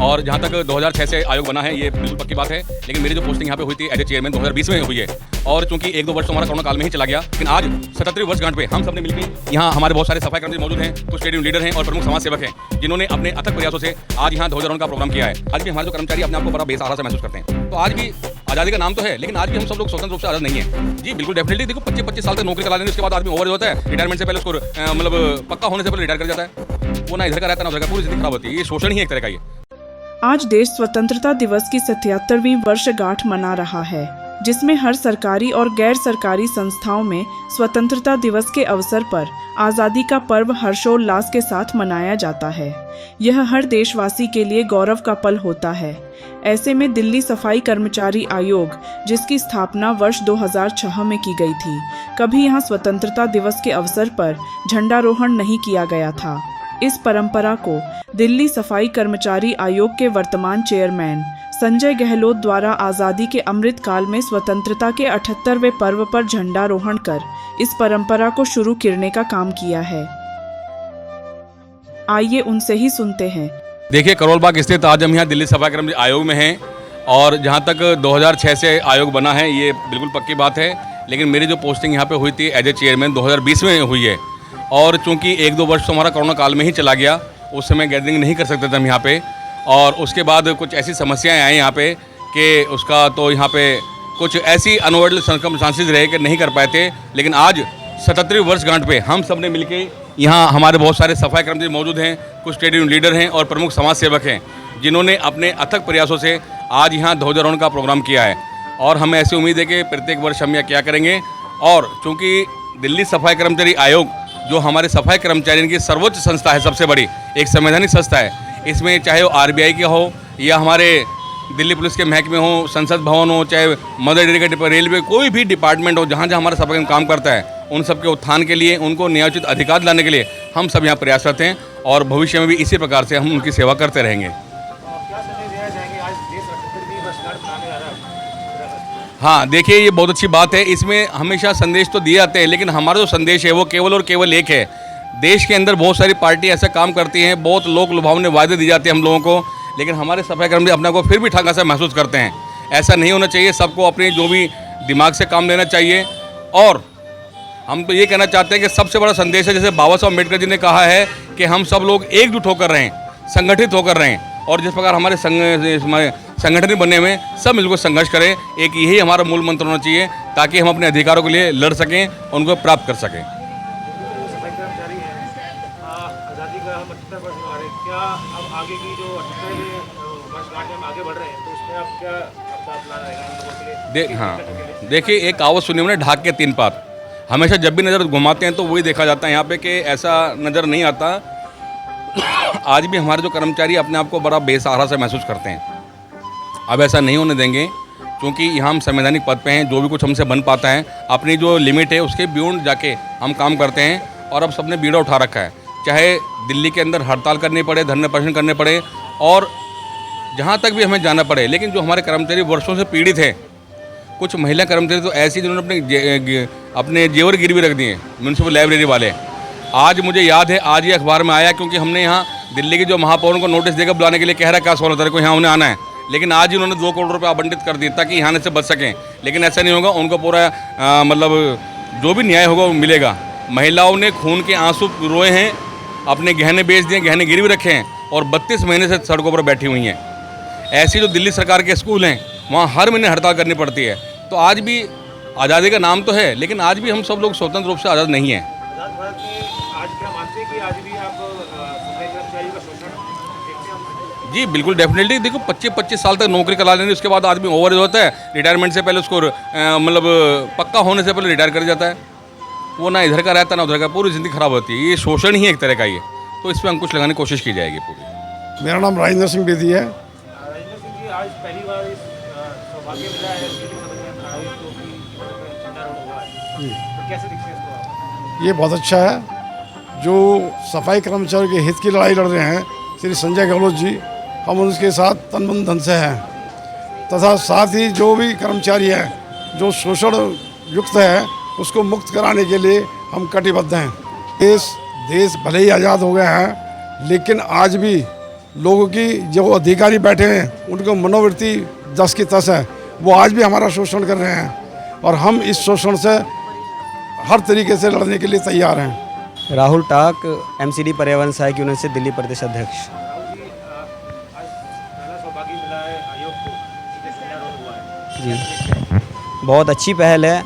और जहाँ तक 2006 से आयोग बना है ये बिल्कुल पक्की बात है, लेकिन मेरी जो पोस्टिंग यहाँ पे हुई थी एज ए चेयरमैन 2020 में हुई है। और चूंकि 1-2 वर्ष तो हमारा कोरोना काल में ही चला गया, लेकिन आज 77वीं वर्षगांठ पे हम सबने मिलकर यहाँ हमारे बहुत सारे सफाई कर्मचारी मौजूद हैं, कुछ ट्रेड यूनियन लीडर हैं और प्रमुख समाज सेवक हैं, जिन्होंने अपने अथक प्रयासों से आज यहाँ ध्वजारोहण का प्रोग्राम किया है। आज भी हमारे जो कर्मचारी अपने आप को बड़ा बेसहारा सा महसूस करते हैं। तो आज भी आज़ादी का नाम तो है, लेकिन आज भी हम सब लोग स्वतंत्र रूप से आज़ाद नहीं है। जी बिल्कुल डेफिनेटली, देखो 25-25 साल तक नौकरी करा लेने उसके बाद आदमी ओवर होता है, रिटायरमेंट से पहले उसको मतलब पक्का होने से पहले रिटायर कर जाता है। वो ना इधर का रहता है ना उधर का, पूरी जिंदगी खराब होती है। ये शोषण ही एक तरह का। ये आज देश स्वतंत्रता दिवस की 77वीं वर्षगांठ मना रहा है, जिसमें हर सरकारी और गैर सरकारी संस्थाओं में स्वतंत्रता दिवस के अवसर पर आज़ादी का पर्व हर्षोल्लास के साथ मनाया जाता है। यह हर देशवासी के लिए गौरव का पल होता है। ऐसे में दिल्ली सफाई कर्मचारी आयोग, जिसकी स्थापना वर्ष 2006 में की गई थी, कभी यहाँ स्वतंत्रता दिवस के अवसर पर झंडारोहण नहीं किया गया था। इस परंपरा को दिल्ली सफाई कर्मचारी आयोग के वर्तमान चेयरमैन संजय गहलोत द्वारा आज़ादी के अमृत काल में स्वतंत्रता के 78वें पर्व पर झंडारोहण कर इस परंपरा को शुरू करने का काम किया है। आइए उनसे ही सुनते हैं। देखिए, करोल बाग स्थित आज हम यहाँ दिल्ली सफाई कर्मचारी आयोग में हैं और जहाँ तक 2006 से आयोग बना है ये बिल्कुल पक्की बात है, लेकिन मेरी जो पोस्टिंग यहाँ पे हुई थी एज ए चेयरमैन 2020 में हुई है। और चूंकि 1-2 वर्ष तो हमारा कोरोना काल में ही चला गया, उस समय गैदरिंग नहीं कर सकते थे हम यहाँ पे, और उसके बाद कुछ ऐसी समस्याएं आई यहाँ पे कि उसका तो यहाँ पे कुछ ऐसी अनअवॉइडेबल सर्कमस्टांसेस रहे कि नहीं कर पाए थे। लेकिन आज 77वीं वर्षगांठ पे हम सब ने मिलकर यहाँ हमारे बहुत सारे सफाई कर्मचारी मौजूद हैं, कुछ ट्रेड यूनियन लीडर हैं और प्रमुख समाज सेवक हैं, जिन्होंने अपने अथक प्रयासों से आज यहाँ ध्वजारोहण का प्रोग्राम किया है। और हमें ऐसी उम्मीद है कि प्रत्येक वर्ष हम यह क्या करेंगे। और चूँकि दिल्ली सफाई कर्मचारी आयोग जो हमारे सफाई कर्मचारियों की सर्वोच्च संस्था है, सबसे बड़ी एक संवैधानिक संस्था है, इसमें चाहे वो RBI के हो या हमारे दिल्ली पुलिस के महकमे हो, संसद भवन हो, चाहे मदर डेयरी का रेलवे, कोई भी डिपार्टमेंट हो जहाँ जहाँ हमारा सफाई काम करता है, उन सब के उत्थान के लिए, उनको न्यायोचित अधिकार लाने के लिए हम सब यहाँ प्रयासरत हैं और भविष्य में भी इसी प्रकार से हम उनकी सेवा करते रहेंगे। हाँ देखिए, ये बहुत अच्छी बात है। इसमें हमेशा संदेश तो दिए जाते हैं, लेकिन हमारा जो संदेश है वो केवल और केवल एक है। देश के अंदर बहुत सारी पार्टी ऐसा काम करती हैं, बहुत लोक लुभावने वादे दी जाते हैं हम लोगों को, लेकिन हमारे सफाई कर्मचारी अपने को फिर भी ठगा सा महसूस करते हैं। ऐसा नहीं होना चाहिए। सबको अपने जो भी दिमाग से काम लेना चाहिए। और हम तो ये कहना चाहते हैं कि सबसे बड़ा संदेश है, जैसे बाबा साहब अम्बेडकर जी ने कहा है कि हम सब लोग एकजुट होकर रहें, संगठित होकर रहें, और जिस प्रकार हमारे संगठन बनने में सब मिलकर संघर्ष करें। एक यही हमारा मूल मंत्र होना चाहिए, ताकि हम अपने अधिकारों के लिए लड़ सकें, उनको प्राप्त कर सकें। आज़ादी का हम 78 वर्ष मना रहे हैं, क्या अब आगे की जो 78वें वर्षगांठ में हम आगे बढ़ रहे हैं, तो उसमें अब क्या आपका प्लान रहेगा इन लोगों के लिए? हाँ देखिए, एक कहावत सुनी हमने, ढाक के 3 पात। हमेशा जब भी नज़र घुमाते हैं तो वही देखा जाता है यहाँ पे कि ऐसा नज़र नहीं आता। आज भी हमारे जो कर्मचारी अपने आप को बड़ा बेसहारा से महसूस करते हैं। अब ऐसा नहीं होने देंगे, क्योंकि यहाँ हम संवैधानिक पद पे हैं। जो भी कुछ हमसे बन पाता है, अपनी जो लिमिट है उसके बियॉन्ड जाके हम काम करते हैं। और अब सबने बीड़ा उठा रखा है, चाहे दिल्ली के अंदर हड़ताल करनी पड़े, धरने प्रदर्शन करने पड़े, और जहाँ तक भी हमें जाना पड़े। लेकिन जो हमारे कर्मचारी वर्षों से पीड़ित हैं, कुछ महिला कर्मचारी तो ऐसी जिन्होंने अपने जेवर गिरवी रख दिए, म्यूनसिपल लाइब्रेरी वाले। आज मुझे याद है, आज ये अखबार में आया, क्योंकि हमने यहाँ दिल्ली के जो महापौरों को नोटिस देकर बुलाने के लिए कह रहा है क्या 16 तारीख को यहाँ उन्हें आना है, लेकिन आज ही उन्होंने 2 करोड़ रुपये आवंटित कर दिए ताकि यहाँ से बच सकें। लेकिन ऐसा नहीं होगा, उनको पूरा मतलब जो भी न्याय होगा वो मिलेगा। महिलाओं ने खून के आंसू रोए हैं, अपने गहने बेच दिए, गहने गिरवी रखे हैं, और 32 महीने से सड़कों पर बैठी हुई हैं। ऐसी जो दिल्ली सरकार के स्कूल हैं, वहाँ हर महीने हड़ताल करनी पड़ती है। तो आज भी आज़ादी का नाम तो है, लेकिन आज भी हम सब लोग स्वतंत्र रूप से आज़ाद नहीं हैं। आज़ाद भारत में आज क्या मानते हैं कि आज भी आप सफाई कर्मचारियों का शोषण देखते हैं? जी बिल्कुल डेफिनेटली। देखो 25-25 साल तक नौकरी करा लेने उसके बाद आदमी ओवर होता है, रिटायरमेंट से पहले उसको मतलब पक्का होने से पहले रिटायर कर जाता है। वो ना इधर का रहता है ना उधर का, पूरी ज़िंदगी खराब होती है। ये शोषण ही एक तरह का ही है। तो इस पर अंकुश लगाने की कोशिश की जाएगी पूरी। मेरा नाम राजेंद्र सिंह बेदी है। राजेंद्र सिंह जी, आज पहली बार इस सौभाग्य मिला है दिल्ली सभा में आयोजित जो कि झंडारोहण हुआ है, तो कैसे दिखते हैं इसको? ये बहुत अच्छा है। जो सफाई कर्मचारियों के हित की लड़ाई लड़ रहे हैं श्री संजय गहलोत जी, हम उनके साथ तन मन धन से हैं, तथा साथ ही जो भी कर्मचारी है जो शोषण युक्त है उसको मुक्त कराने के लिए हम कटिबद्ध हैं। देश भले ही आज़ाद हो गए हैं, लेकिन आज भी लोगों की जो अधिकारी बैठे हैं उनको मनोवृत्ति 10 की 10 है, वो आज भी हमारा शोषण कर रहे हैं और हम इस शोषण से हर तरीके से लड़ने के लिए तैयार हैं। राहुल टाक, एमसीडी पर्यावरण सहायक की यूनियन से दिल्ली प्रदेश अध्यक्ष। राहुल जी, आज पहला सौभाग्य मिला है आयोग को, ध्वजारोहण हुआ है। जी, बहुत अच्छी पहल है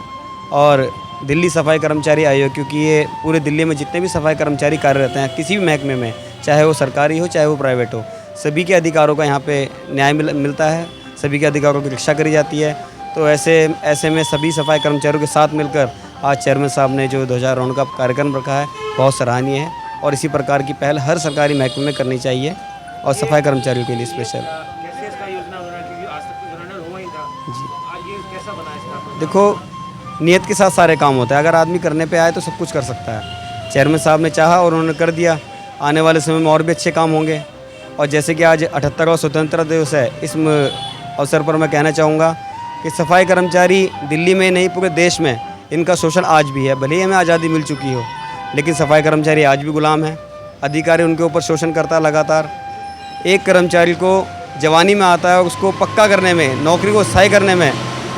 और दिल्ली सफाई कर्मचारी आयोग, क्योंकि ये पूरे दिल्ली में जितने भी सफाई कर्मचारी कार्यरत हैं किसी भी महकमे में, चाहे वो सरकारी हो चाहे वो प्राइवेट हो, सभी के अधिकारों का यहाँ पे न्याय मिलता है, सभी के अधिकारों की रक्षा करी जाती है। तो ऐसे में सभी सफाई कर्मचारियों के साथ मिलकर आज चेयरमैन साहब ने जो ध्वजारोहण का कार्यक्रम रखा है बहुत सराहनीय है और इसी प्रकार की पहल हर सरकारी महकमे में करनी चाहिए और सफाई कर्मचारियों के लिए स्पेशल। कैसे इसका योजना बना, क्योंकि आज तक तो ध्वजारोहण हुआ ही था, जी, आज ये कैसा बना इसका? देखो, नियत के साथ सारे काम होते हैं, अगर आदमी करने पे आए तो सब कुछ कर सकता है। चेयरमैन साहब ने चाहा और उन्होंने कर दिया, आने वाले समय में और भी अच्छे काम होंगे। और जैसे कि आज 78वां स्वतंत्रता दिवस है, इस अवसर पर मैं कहना चाहूँगा कि सफाई कर्मचारी दिल्ली में नहीं पूरे देश में इनका शोषण आज भी है। भले ही हमें आज़ादी मिल चुकी हो, लेकिन सफाई कर्मचारी आज भी गुलाम हैं। अधिकारी उनके ऊपर शोषण करता है लगातार। एक कर्मचारी को जवानी में आता है, उसको पक्का करने में, नौकरी को स्थायी करने में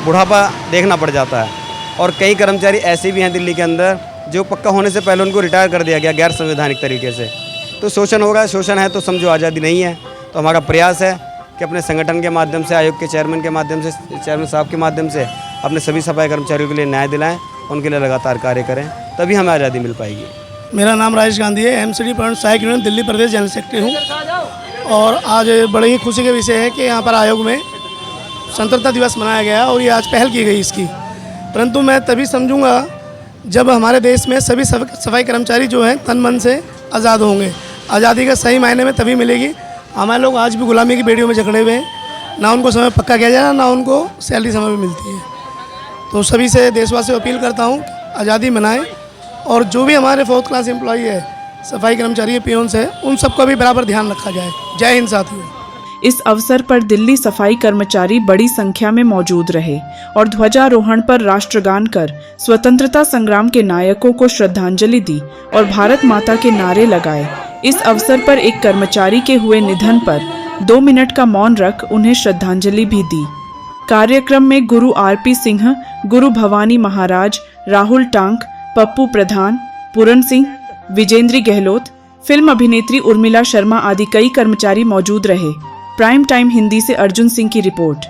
बुढ़ापा देखना पड़ जाता है। और कई कर्मचारी ऐसे भी हैं दिल्ली के अंदर जो पक्का होने से पहले उनको रिटायर कर दिया गया गैर संवैधानिक तरीके से। तो शोषण होगा, शोषण है तो समझो आज़ादी नहीं है। तो हमारा प्रयास है कि अपने संगठन के माध्यम से, आयोग के चेयरमैन के माध्यम से, चेयरमैन साहब के माध्यम से अपने सभी सफाई कर्मचारियों के लिए न्याय दिलाएं, उनके लिए लगातार कार्य करें, तभी हमें आज़ादी मिल पाएगी। मेरा नाम राजेश गांधी है, एमसीडी पर्यावरण सहायक यूनियन दिल्ली प्रदेश जनरल सेक्रेटरी हूँ। और आज बड़े ही खुशी का विषय है कि यहाँ पर आयोग में स्वतंत्रता दिवस मनाया गया और ये आज पहल की गई इसकी। परंतु मैं तभी समझूंगा जब हमारे देश में सभी सफाई कर्मचारी जो हैं तन मन से आज़ाद होंगे। आज़ादी का सही मायने में तभी मिलेगी। हमारे लोग आज भी गुलामी की बेड़ियों में जकड़े हुए हैं, ना उनको समय पक्का किया जाए ना उनको सैलरी समय पर मिलती है। तो सभी से देशवासियों को अपील करता हूँ आज़ादी मनाएं और जो भी हमारे 4th क्लास एम्प्लॉई है, सफाई कर्मचारी पियोन्स है, उन सबका भी बराबर ध्यान रखा जाए। जय हिंद साथियों। इस अवसर पर दिल्ली सफाई कर्मचारी बड़ी संख्या में मौजूद रहे और ध्वजारोहण पर राष्ट्रगान कर स्वतंत्रता संग्राम के नायकों को श्रद्धांजलि दी और भारत माता के नारे लगाए। इस अवसर पर एक कर्मचारी के हुए निधन पर 2 मिनट का मौन रख उन्हें श्रद्धांजलि भी दी। कार्यक्रम में गुरु RP सिंह, गुरु भवानी महाराज, राहुल टांक, पप्पू प्रधान, पूरन सिंह, विजेंद्री गहलोत, फिल्म अभिनेत्री उर्मिला शर्मा आदि कई कर्मचारी मौजूद रहे। प्राइम टाइम हिंदी से अर्जुन सिंह की रिपोर्ट।